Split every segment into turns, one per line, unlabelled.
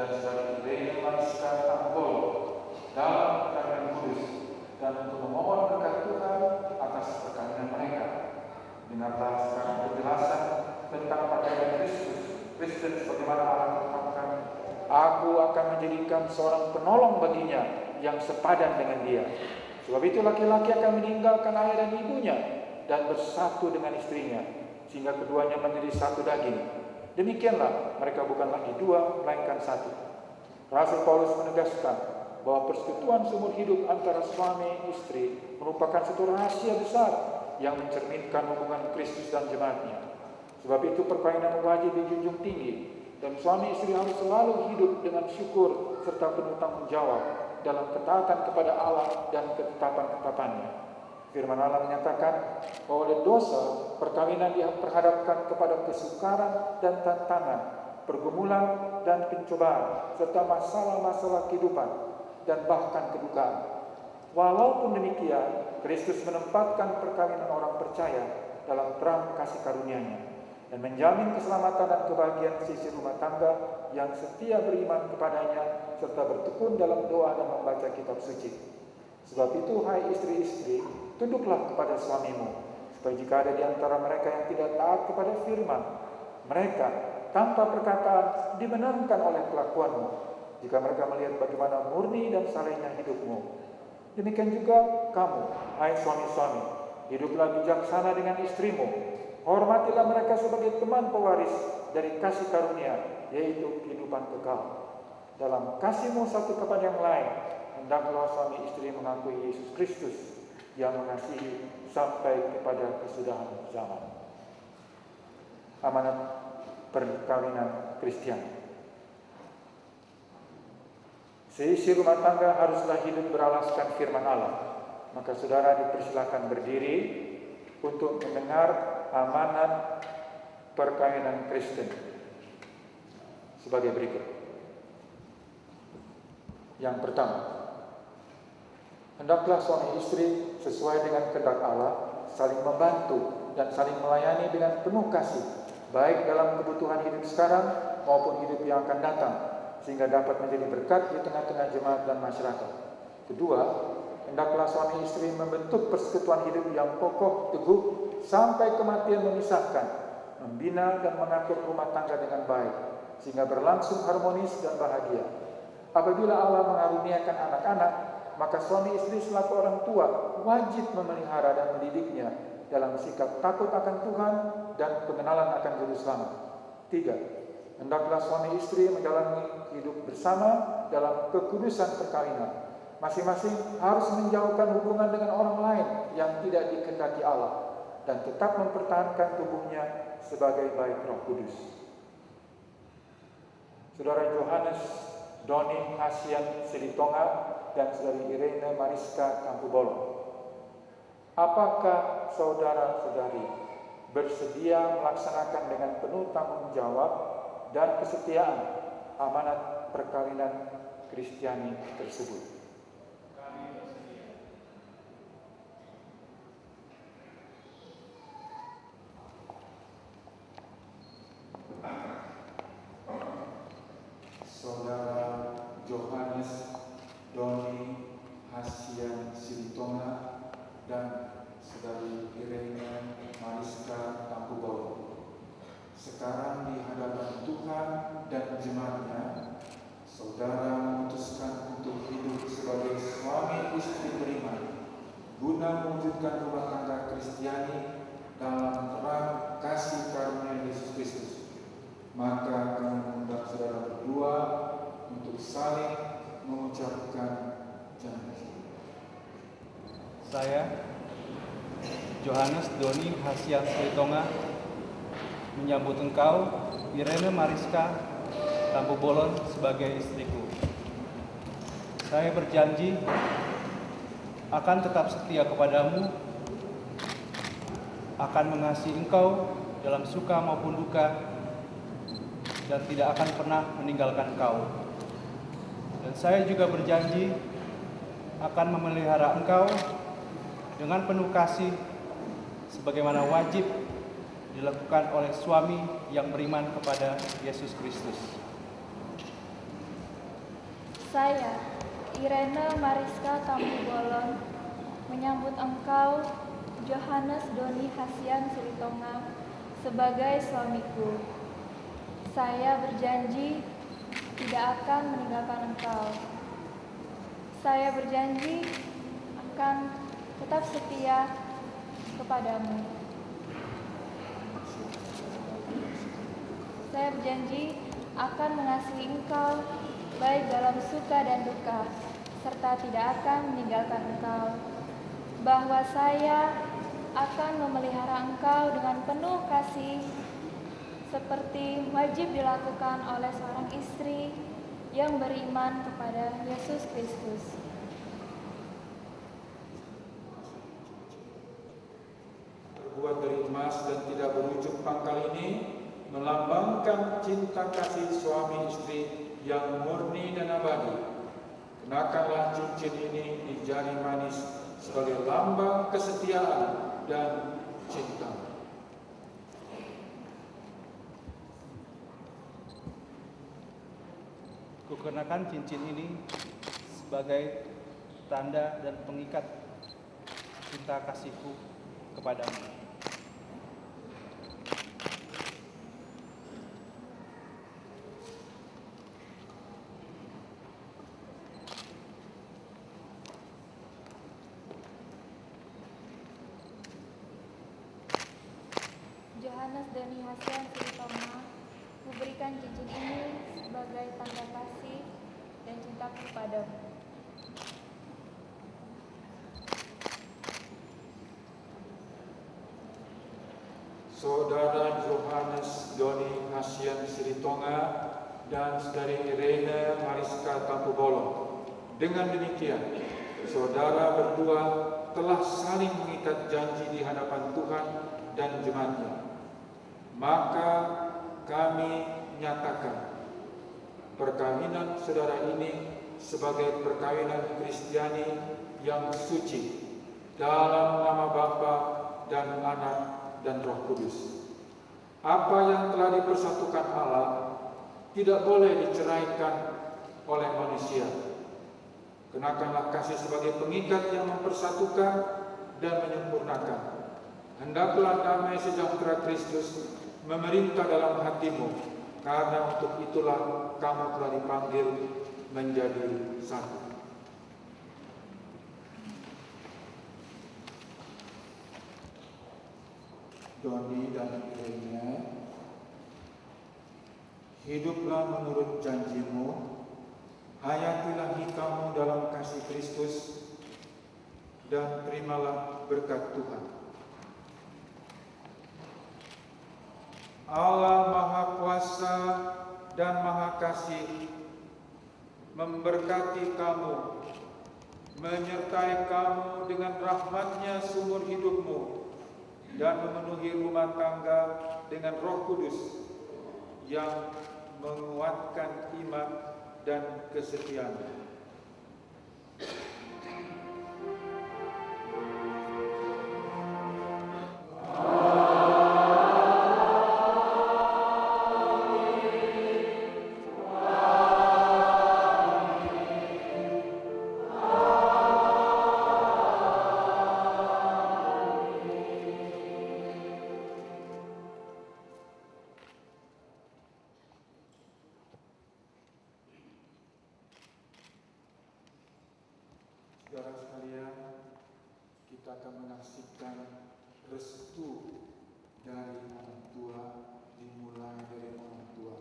dan saudari Irene Mariska Tambol dalam perkawinan kudus, dan untuk memohon berkat Tuhan atas perkawinan mereka. Dengarlah sekarang penjelasan tentang perkawinan Kristen sebagaimana Allah tetapkan. Aku akan menjadikan seorang penolong baginya yang sepadan dengan dia. Sebab itu laki-laki akan meninggalkan ayah dan ibunya dan bersatu dengan istrinya, sehingga keduanya menjadi satu daging. Demikianlah mereka bukan lagi dua, melainkan satu. Rasul Paulus menegaskan bahwa persekutuan seumur hidup antara suami istri merupakan satu rahasia besar yang mencerminkan hubungan Kristus dan jemaatnya. Sebab itu perkawinan wajib dijunjung tinggi, dan suami istri harus selalu hidup dengan syukur serta penuh tanggung jawab dalam ketaatan kepada Allah dan ketetapan-ketetapannya. Firman Allah menyatakan bahwa oleh dosa perkawinan diperhadapkan kepada kesukaran dan tantangan, pergumulan dan pencobaan, serta masalah-masalah kehidupan dan bahkan kedukaan. Walaupun demikian, Kristus menempatkan perkawinan orang percaya dalam peran kasih karunia-Nya dan menjamin keselamatan dan kebahagiaan sisi rumah tangga yang setia beriman kepadanya serta bertekun dalam doa dan membaca kitab suci. Sebab itu, hai istri-istri, tunduklah kepada suamimu, supaya jika ada di antara mereka yang tidak taat kepada firman, mereka tanpa perkataan dimenangkan oleh kelakuanmu, jika mereka melihat bagaimana murni dan salehnya hidupmu. Demikian juga kamu, hai suami-suami, hiduplah bijaksana dengan istrimu. Hormatilah mereka sebagai teman pewaris dari kasih karunia, yaitu kehidupan kekal. Dalam kasihmu satu kepada yang lain, hendaklah suami istri mengakui Yesus Kristus yang mengasihi sampai kepada kesudahan zaman. Amanat perkawinan Kristiani. Seisi rumah tangga haruslah hidup beralaskan firman Allah. Maka saudara dipersilakan berdiri untuk mendengar amanat perkawinan Kristen sebagai berikut. Yang pertama, hendaklah suami istri sesuai dengan kehendak Allah saling membantu dan saling melayani dengan penuh kasih, baik dalam kebutuhan hidup sekarang maupun hidup yang akan datang, sehingga dapat menjadi berkat di tengah-tengah jemaat dan masyarakat. Kedua, hendaklah suami istri membentuk persekutuan hidup yang kokoh teguh sampai kematian memisahkan, membina dan mengatur rumah tangga dengan baik, sehingga berlangsung harmonis dan bahagia. Apabila Allah mengaruniakan anak-anak, maka suami istri selaku orang tua wajib memelihara dan mendidiknya dalam sikap takut akan Tuhan dan pengenalan akan Juru Selamat. 3. Hendaklah suami istri menjalani hidup bersama dalam kekudusan perkawinan. Masing-masing harus menjauhkan hubungan dengan orang lain yang tidak dikehendaki Allah dan tetap mempertahankan tubuhnya sebagai bait Roh Kudus. Saudara Johannes Doni Hasian Silitonga dan saudari Irene Mariska Tampubolon, apakah saudara-saudari bersedia melaksanakan dengan penuh tanggung jawab dan kesetiaan amanat perkawinan Kristiani tersebut? Saudara Johannes Doni Hasian Silitonga dan saudari Irene Mariska Tampubolon, sekarang di hadapan Tuhan dan jemaatnya, saudara memutuskan untuk hidup sebagai suami istri beriman, guna mewujudkan rumah tangga Kristiani dalam terang kasih karunia Yesus Kristus. Maka kami mengundang saudara berdua untuk saling mengucapkan janji.
Saya, Johannes Doni Hasian Silitonga, menyambut engkau, Irene Mariska Tampubolon, sebagai istriku. Saya berjanji akan tetap setia kepadamu, akan mengasihi engkau dalam suka maupun duka, dan tidak akan pernah meninggalkan engkau. Dan saya juga berjanji akan memelihara engkau dengan penuh kasih, sebagaimana wajib dilakukan oleh suami yang beriman kepada Yesus Kristus.
Saya, Irene Mariska Tambubolon, menyambut engkau, Johannes Doni Hasian Silitonga, sebagai suamiku. Saya berjanji tidak akan meninggalkan engkau. Saya berjanji akan tetap setia kepadamu. Saya berjanji akan mengasihi engkau baik dalam suka dan duka, serta tidak akan meninggalkan engkau. Bahwa saya akan memelihara engkau dengan penuh kasih, seperti wajib dilakukan oleh seorang istri yang beriman kepada Yesus Kristus.
Terbuat dari emas dan tidak berujung pangkal ini melambangkan cinta kasih suami istri yang murni dan abadi. Kenakanlah cincin ini di jari manis sebagai lambang kesetiaan dan cinta.
Kukenakan cincin ini sebagai tanda dan pengikat cinta kasihku kepadamu.
Johannes Doni Hasian Silitonga memberikan cincin ini sebagai tanda kasih dan cintaku kepadamu.
Saudara Johannes Doni Hasian Silitonga dan Saudari Irene Mariska Tambubolon, dengan demikian saudara berdua telah saling mengikat janji di hadapan Tuhan dan jemaat-Nya. Maka kami nyatakan perkawinan saudara ini sebagai perkawinan Kristiani yang suci dalam nama Bapa dan Anak dan Roh Kudus. Apa yang telah dipersatukan Allah tidak boleh diceraikan oleh manusia. Kenakanlah kasih sebagai pengikat yang mempersatukan dan menyempurnakan. Hendaklah damai sejahtera Kristus memerintah dalam hatimu, karena untuk itulah kamu telah dipanggil menjadi satu. Doni dan Irene, hiduplah menurut janjimu, hayatilah kamu dalam kasih Kristus, dan terimalah berkat Tuhan. Allah Maha Kuasa dan Maha Kasih memberkati kamu, menyertai kamu dengan rahmat-Nya seumur hidupmu, dan memenuhi rumah tangga dengan Roh Kudus yang menguatkan iman dan kesetiaan. Saudara sekalian, kita akan menyaksikan restu dari orang tua, dimulai dari orang tua.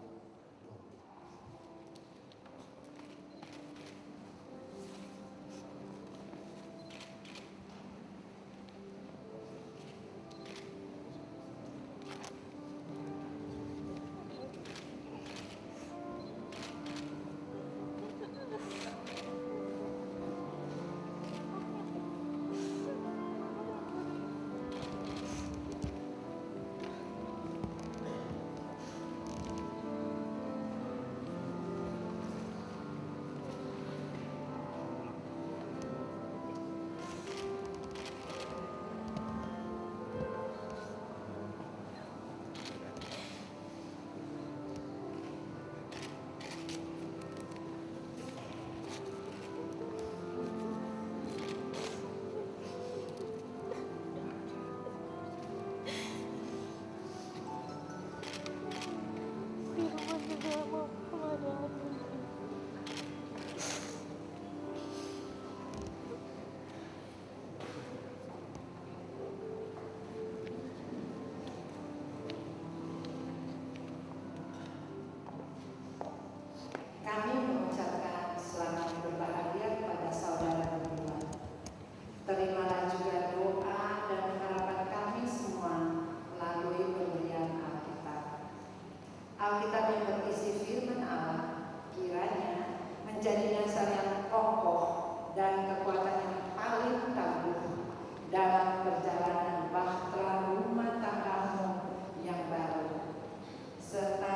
Alkitab yang berisi firman Allah kiranya menjadi dasar yang kokoh dan kekuatan yang paling tangguh dalam perjalanan bahtera rumah tanggamu yang baru. Serta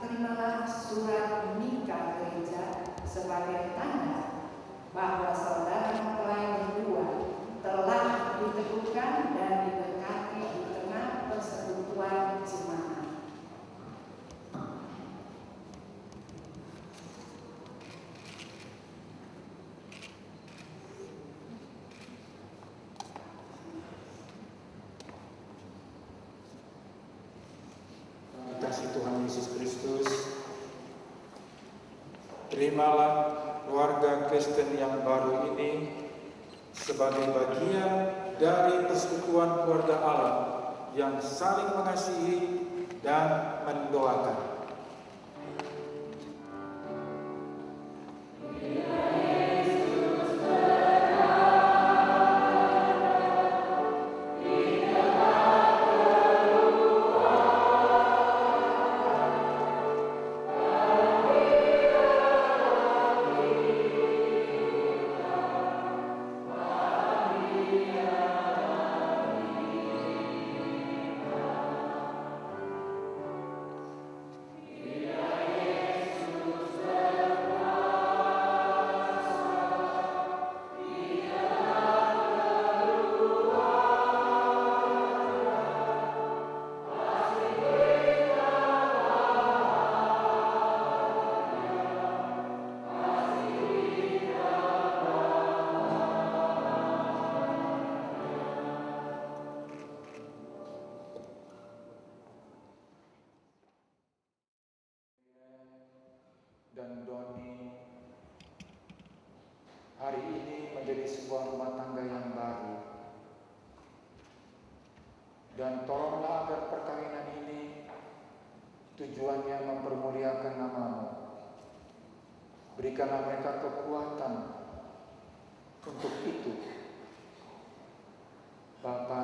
terimalah surat nikah gereja sebagai tanda bahwa saudara mempelai berdua telah diteguhkan dan diberkati di tengah persekutuan jemaat.
Kasih Tuhan Yesus Kristus, terimalah keluarga Kristen yang baru ini sebagai bagian dari persekutuan keluarga Allah yang saling mengasihi dan mendoakan. Dan Doni hari ini menjadi sebuah rumah tangga yang baru. Dan tolonglah agar perkawinan ini tujuannya mempermuliakan nama-Mu. Berikanlah mereka kekuatan untuk itu. Bapa,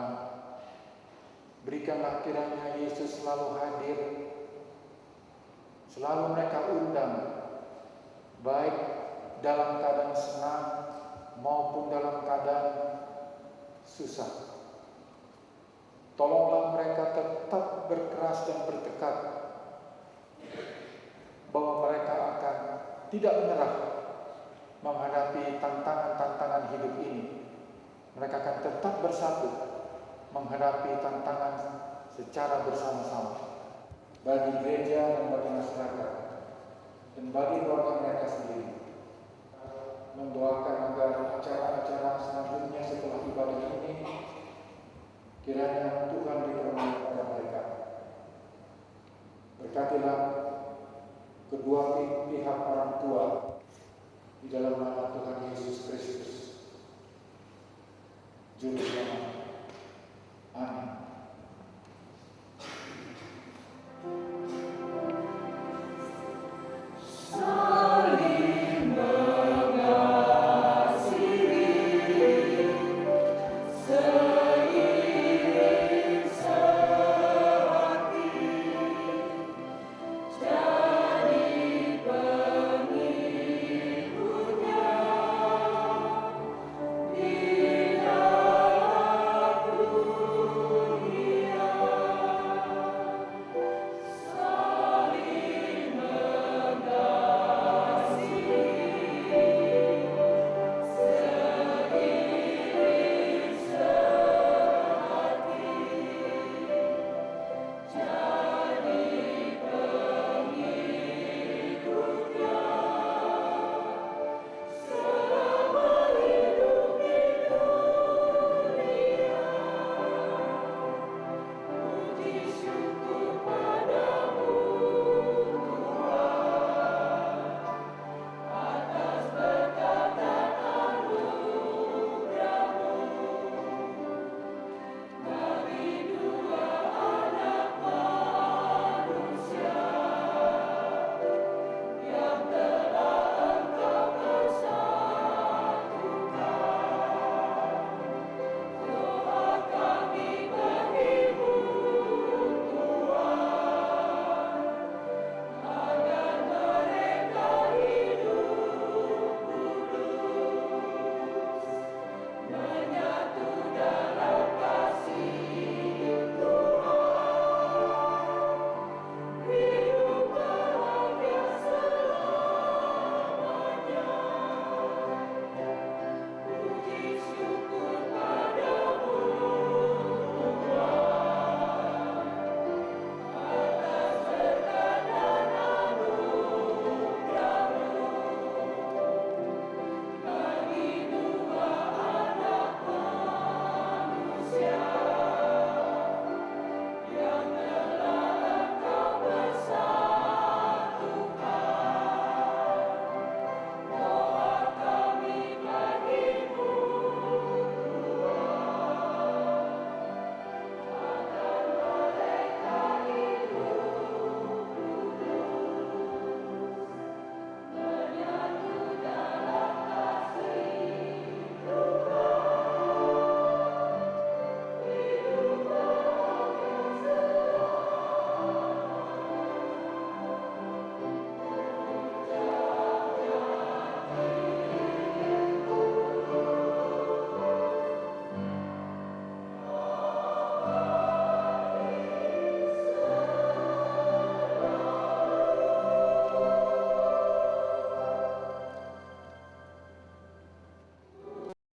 berikanlah kiranya Yesus selalu hadir, selalu mereka undang, baik dalam keadaan senang maupun dalam keadaan susah. Tolonglah mereka tetap berkeras dan bertekad bahwa mereka akan tidak menyerah menghadapi tantangan-tantangan hidup ini. Mereka akan tetap bersatu menghadapi tantangan secara bersama-sama bagi gereja dan bagi masyarakat dan bagi keluarga mereka sendiri. Mendoakan agar acara-acara selanjutnya setelah ibadah ini kiranya Tuhan dipermuliakan kepada mereka. Berkatilah kedua pihak orang tua di dalam nama Tuhan Yesus Kristus, Juru Selamat.